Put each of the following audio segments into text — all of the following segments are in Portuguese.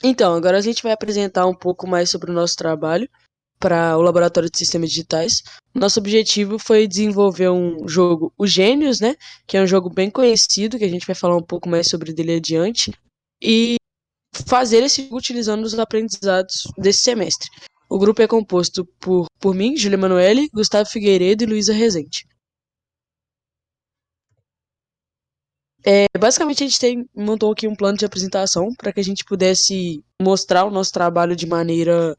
Então, agora a gente vai apresentar um pouco mais sobre o nosso trabalho para o Laboratório de Sistemas Digitais. Nosso objetivo foi desenvolver um jogo, o Gênios, né? Que é um jogo bem conhecido, que a gente vai falar um pouco mais sobre dele adiante, e fazer esse jogo utilizando os aprendizados desse semestre. O grupo é composto por mim, Júlia Emanuele, Gustavo Figueiredo e Luísa Rezende. Basicamente, a gente montou aqui um plano de apresentação para que a gente pudesse mostrar o nosso trabalho de maneira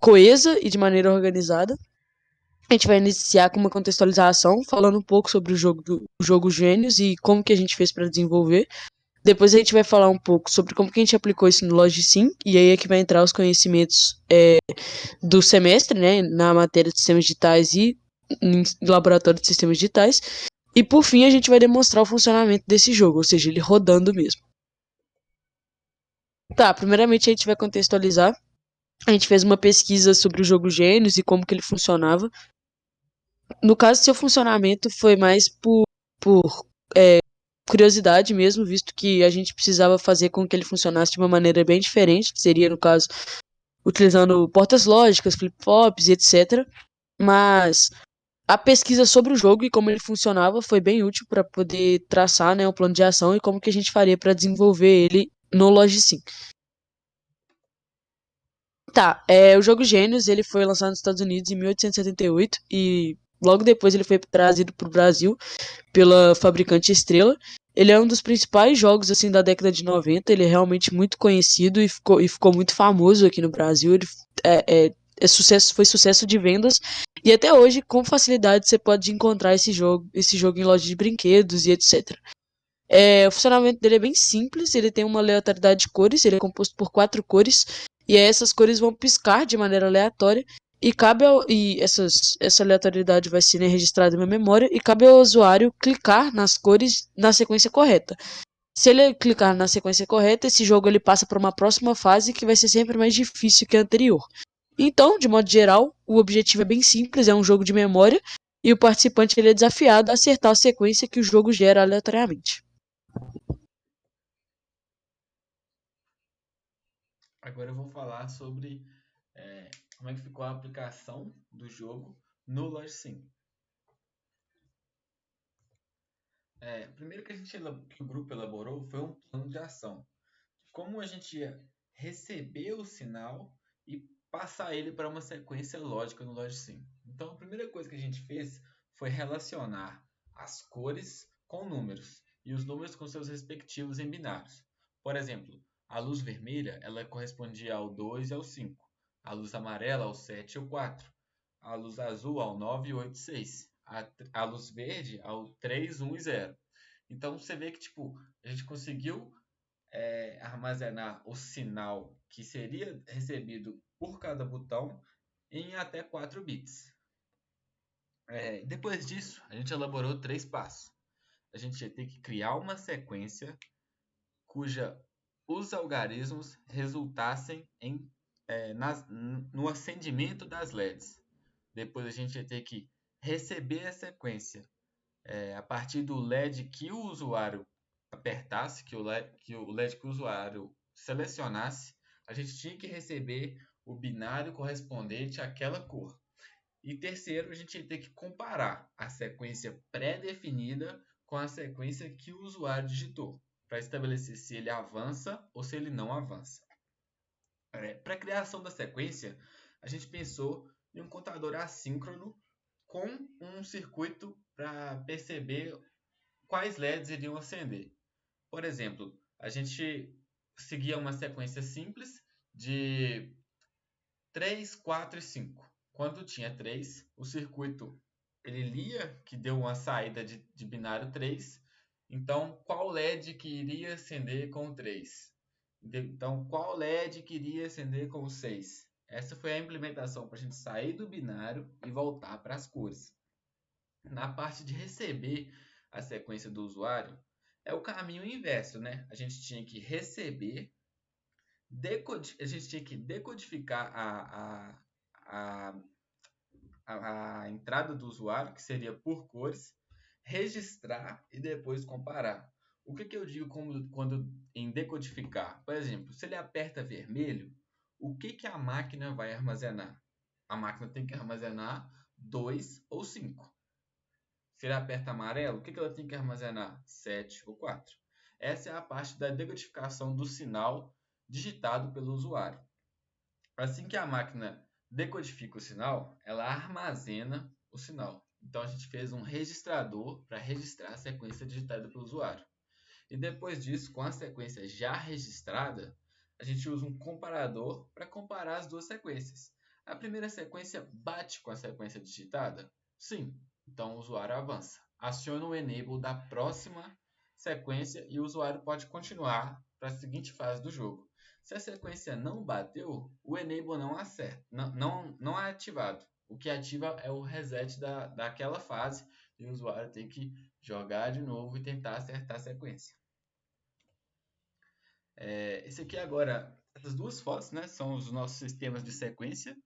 coesa e de maneira organizada. A gente vai iniciar com uma contextualização, falando um pouco sobre o jogo Gênios e como que a gente fez para desenvolver. Depois a gente vai falar um pouco sobre como que a gente aplicou isso no LogiSim, e aí é que vai entrar os conhecimentos do semestre, né, na matéria de sistemas digitais e em laboratório de sistemas digitais. E por fim a gente vai demonstrar o funcionamento desse jogo, ou seja, ele rodando mesmo. Tá, primeiramente a gente vai contextualizar. A gente fez uma pesquisa sobre o jogo Gênios e como que ele funcionava. No caso, seu funcionamento foi mais por curiosidade mesmo, visto que a gente precisava fazer com que ele funcionasse de uma maneira bem diferente, que seria, no caso, utilizando portas lógicas, flip-flops e etc. Mas a pesquisa sobre o jogo e como ele funcionava foi bem útil para poder traçar, né, um plano de ação e como que a gente faria para desenvolver ele no LogiSim. Tá, o jogo Gênios, ele foi lançado nos Estados Unidos em 1878 e logo depois ele foi trazido para o Brasil pela fabricante Estrela. Ele é um dos principais jogos assim da década de 90. Ele é realmente muito conhecido e ficou muito famoso aqui no Brasil. Ele sucesso, foi sucesso de vendas e até hoje com facilidade você pode encontrar esse jogo em lojas de brinquedos e etc. O funcionamento dele é bem simples, ele tem uma aleatoriedade de cores, ele é composto por 4 cores, e aí essas cores vão piscar de maneira aleatória, essa aleatoriedade vai ser, né, registrada na memória, e cabe ao usuário clicar nas cores na sequência correta. Se ele clicar na sequência correta, esse jogo ele passa para uma próxima fase que vai ser sempre mais difícil que a anterior. Então, de modo geral, o objetivo é bem simples, é um jogo de memória, e o participante ele é desafiado a acertar a sequência que o jogo gera aleatoriamente. Agora eu vou falar sobre como é que ficou a aplicação do jogo no LogiSim. Primeiro que o grupo elaborou foi um plano de ação. Como a gente ia receber o sinal e passar ele para uma sequência lógica no LogiSim. Então a primeira coisa que a gente fez foi relacionar as cores com números e os números com seus respectivos em binários. Por exemplo, a luz vermelha ela correspondia ao 2 e ao 5, a luz amarela ao 7 e ao 4, a luz azul ao 9 e 8 e 6, a luz verde ao 3, 1 e 0. Então você vê que tipo, a gente conseguiu armazenar o sinal que seria recebido por cada botão em até 4 bits. Depois disso, a gente elaborou 3 passos. A gente ia ter que criar uma sequência cuja os algarismos resultassem no acendimento das LEDs. Depois a gente ia ter que receber a sequência a partir do LED que o usuário apertasse, que o LED que o usuário selecionasse, a gente tinha que receber o binário correspondente àquela cor. E terceiro, a gente ia ter que comparar a sequência pré-definida com a sequência que o usuário digitou, para estabelecer se ele avança ou se ele não avança. Para a criação da sequência, a gente pensou em um contador assíncrono com um circuito para perceber quais LEDs iriam acender. Por exemplo, a gente seguia uma sequência simples de 3, 4 e 5. Quando tinha 3, o circuito ele lia que deu uma saída de binário 3. Então, qual LED que iria acender com o 3? Então, qual LED que iria acender com o 6? Essa foi a implementação para a gente sair do binário e voltar para as cores. Na parte de receber a sequência do usuário, é o caminho inverso, né? A gente tinha que receber, a gente tinha que decodificar a, a entrada do usuário, que seria por cores, registrar e depois comparar. O que eu digo quando em decodificar? Por exemplo, se ele aperta vermelho, o que a máquina vai armazenar? A máquina tem que armazenar 2 ou 5. Se ele aperta amarelo, o que ela tem que armazenar? 7 ou 4. Essa é a parte da decodificação do sinal digitado pelo usuário. Assim que a máquina decodifica o sinal, ela armazena o sinal. Então a gente fez um registrador para registrar a sequência digitada pelo usuário. E depois disso, com a sequência já registrada, a gente usa um comparador para comparar as duas sequências. A primeira sequência bate com a sequência digitada? Sim. Então o usuário avança. Aciona o enable da próxima sequência e o usuário pode continuar para a seguinte fase do jogo. Se a sequência não bateu, o enable não é ativado. O que ativa é o reset daquela fase e o usuário tem que jogar de novo e tentar acertar a sequência. Esse aqui agora, essas duas fotos, né, são os nossos sistemas de sequência.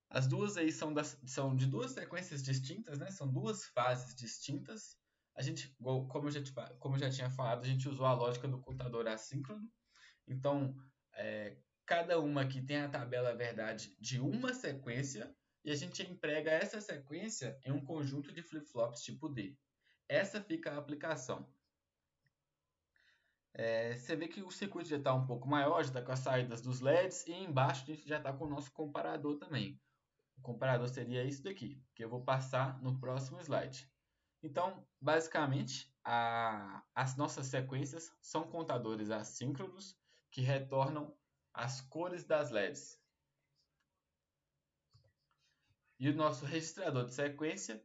As duas aí são de duas sequências distintas, né? São duas fases distintas. A gente, como eu já tinha falado, a gente usou a lógica do contador assíncrono. Então, cada uma aqui tem a tabela verdade de uma sequência e a gente emprega essa sequência em um conjunto de flip-flops tipo D. Essa fica a aplicação. Você vê que o circuito já está um pouco maior, já está com as saídas dos LEDs e embaixo a gente já está com o nosso comparador também. O comparador seria isso daqui, que eu vou passar no próximo slide. Então, basicamente, as nossas sequências são contadores assíncronos que retornam as cores das LEDs. E o nosso registrador de sequência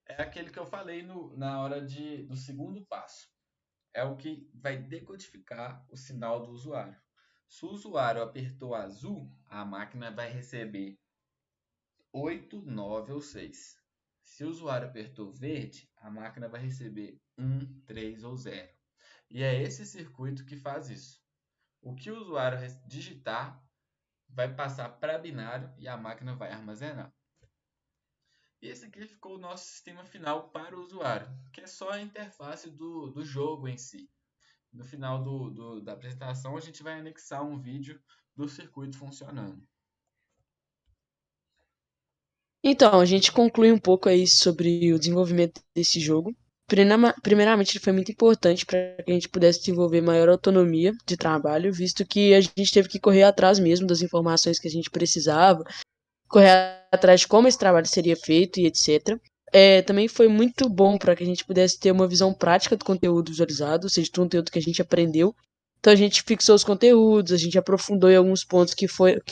é aquele que eu falei na hora do segundo passo. É o que vai decodificar o sinal do usuário. Se o usuário apertou azul, a máquina vai receber 8, 9 ou 6. Se o usuário apertou verde, a máquina vai receber 1, 3 ou 0. E é esse circuito que faz isso. O que o usuário digitar vai passar para binário e a máquina vai armazenar. E esse aqui ficou o nosso sistema final para o usuário, que é só a interface do jogo em si. No final da apresentação, a gente vai anexar um vídeo do circuito funcionando. Então, a gente conclui um pouco aí sobre o desenvolvimento desse jogo. Primeiramente, ele foi muito importante para que a gente pudesse desenvolver maior autonomia de trabalho, visto que a gente teve que correr atrás mesmo das informações que a gente precisava, correr atrás de como esse trabalho seria feito e etc. Também foi muito bom para que a gente pudesse ter uma visão prática do conteúdo visualizado, ou seja, do conteúdo que a gente aprendeu. Então a gente fixou os conteúdos, a gente aprofundou em alguns pontos que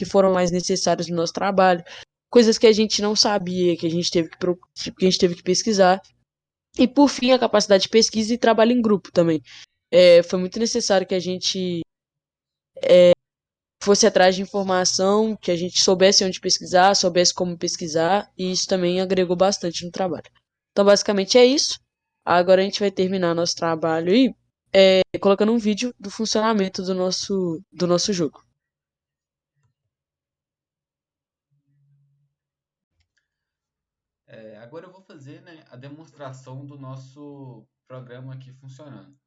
foram mais necessários no nosso trabalho, coisas que a gente não sabia, que a gente teve que pesquisar. E por fim, a capacidade de pesquisa e trabalho em grupo também. Foi muito necessário que a gente fosse atrás de informação, que a gente soubesse onde pesquisar, soubesse como pesquisar, e isso também agregou bastante no trabalho. Então, basicamente é isso. Agora a gente vai terminar nosso trabalho e colocando um vídeo do funcionamento do nosso jogo. Agora eu vou fazer, né, a demonstração do nosso programa aqui funcionando.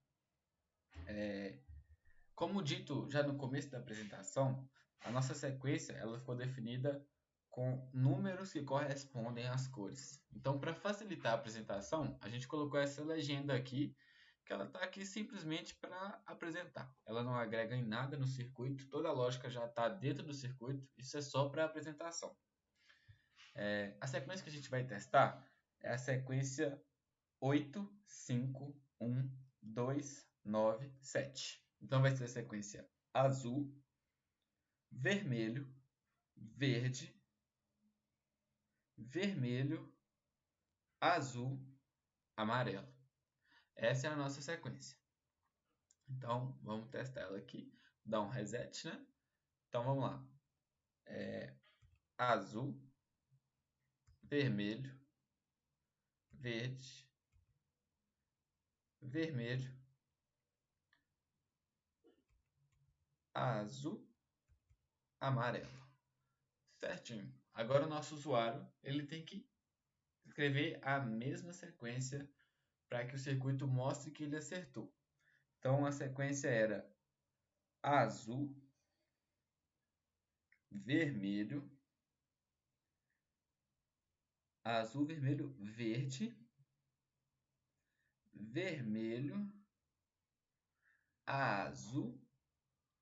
Como dito já no começo da apresentação, a nossa sequência ela ficou definida com números que correspondem às cores. Então, para facilitar a apresentação, a gente colocou essa legenda aqui, que ela está aqui simplesmente para apresentar. Ela não agrega em nada no circuito, toda a lógica já está dentro do circuito, isso é só para apresentação. A sequência que a gente vai testar é a sequência 8, 5, 1, 2, 9, 7. Então vai ser a sequência azul, vermelho, verde, vermelho, azul, amarelo. Essa é a nossa sequência. Então vamos testar ela aqui. Dar um reset, né? Então vamos lá. Azul, vermelho, verde, vermelho, azul, amarelo. Certinho. Agora o nosso usuário ele tem que escrever a mesma sequência para que o circuito mostre que ele acertou. Então a sequência era azul, vermelho, azul, vermelho, verde, vermelho, azul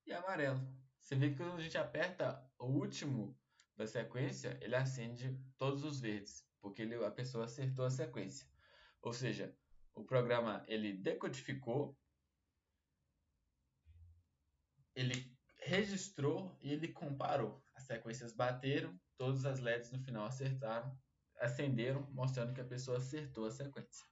e amarelo. Você vê que quando a gente aperta o último da sequência, ele acende todos os verdes, porque a pessoa acertou a sequência. Ou seja, o programa ele decodificou, ele registrou e ele comparou. As sequências bateram, todas as LEDs no final acertaram, acenderam, mostrando que a pessoa acertou a sequência.